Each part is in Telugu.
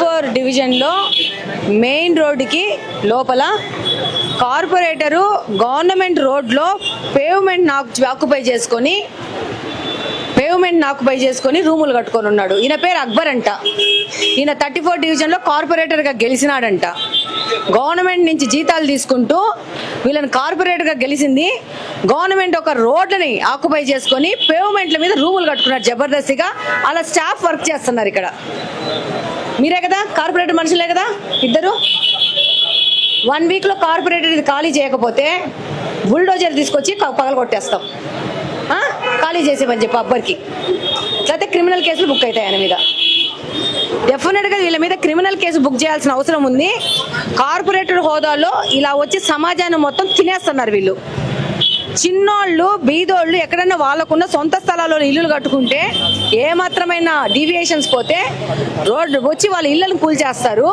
4 డివిజన్లో మెయిన్ రోడ్డుకి లోపల కార్పొరేటరు గవర్నమెంట్ రోడ్లో పేవ్మెంట్ ఆక్యుపై చేసుకొని రూములు కట్టుకొని ఉన్నాడు. ఈయన పేరు అక్బర్ అంట. ఈయన 34 డివిజన్లో కార్పొరేటర్గా గెలిచినాడంట. గవర్నమెంట్ నుంచి జీతాలు తీసుకుంటూ వీళ్ళని కార్పొరేటర్గా గెలిచింది. గవర్నమెంట్ ఒక రోడ్లని ఆక్యుపై చేసుకొని పేవ్మెంట్ల మీద రూములు కట్టుకున్నారు జబర్దస్తిగా. అలా స్టాఫ్ వర్క్ చేస్తున్నారు. ఇక్కడ మీరే కదా కార్పొరేటర్ మనుషులే కదా ఇద్దరు. 1 వీక్లో కార్పొరేటర్ ఇది ఖాళీ చేయకపోతే బుల్డోజర్ తీసుకొచ్చి పగలగొట్టేస్తాం. ఖాళీ చేసేమని చెప్పి అబ్బర్కి. లేకపోతే క్రిమినల్ కేసులు బుక్ అవుతాయి ఆయన మీద. డెఫినెట్గా వీళ్ళ మీద క్రిమినల్ కేసు బుక్ చేయాల్సిన అవసరం ఉంది. కార్పొరేటర్ హోదాలో ఇలా వచ్చి సమాజాన్ని మొత్తం తినేస్తున్నారు వీళ్ళు. చిన్నోళ్ళు బీదోళ్ళు ఎక్కడన్నా వాళ్ళకున్న సొంత స్థలాల్లో ఇల్లులు కట్టుకుంటే ఏమాత్రమైన డీవియేషన్స్ పోతే రోడ్డు వచ్చి వాళ్ళ ఇళ్లను కూల్చేస్తారు.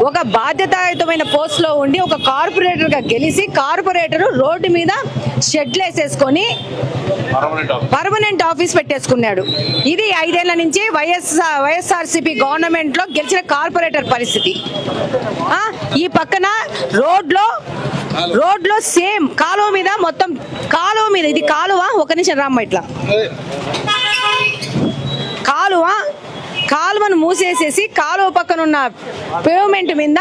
ఒక బాధ్యతాయుతమైన పోస్ట్లో ఉండి ఒక కార్పొరేటర్గా గెలిచి కార్పొరేటర్ రోడ్డు మీద షెడ్లు వేసేసుకొని పర్మనెంట్ ఆఫీస్ పెట్టేసుకున్నాడు. ఇది 5 ఏళ్ల నుంచి వైఎస్ఆర్సీపీ గవర్నమెంట్లో గెలిచిన కార్పొరేటర్ పరిస్థితి. ఈ పక్కన రోడ్లో సేమ్ కాలువ మీద మొత్తం ఇది కాలువ. ఒక నిమిషం రామ్మ. ఇట్లా కాలువను మూసేసేసి కాలువ పక్కన ఉన్న పేవ్మెంట్ మీద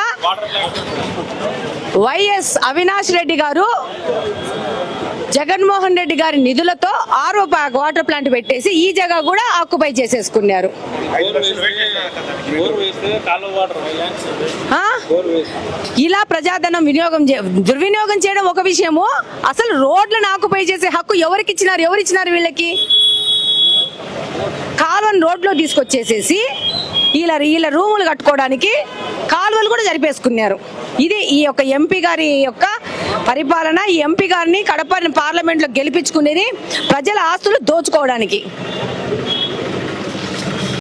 వైఎస్ అవినాష్ రెడ్డి గారు జగన్మోహన్ రెడ్డి గారి నిధులతో ఆరో వాటర్ ప్లాంట్ పెట్టేసి ఈ జగ కూడా ఆక్యుపై చేసేసుకున్నారు. ఇలా ప్రజాధనం దుర్వినియోగం చేయడం ఒక విషయము. అసలు రోడ్లను ఆక్యుపై చేసే హక్కు ఎవరు ఇచ్చినారు వీళ్ళకి? కాలువను రోడ్లో తీసుకొచ్చేసేసి వీళ్ళ రూములు కట్టుకోవడానికి కాలువలు కూడా జరిపేసుకున్నారు. ఇది ఈ యొక్క ఎంపీ గారి యొక్క పరిపాలన. ఈ ఎంపీ గారిని కడప పార్లమెంట్లో గెలిపించుకునేది ప్రజల ఆస్తులు దోచుకోవడానికి.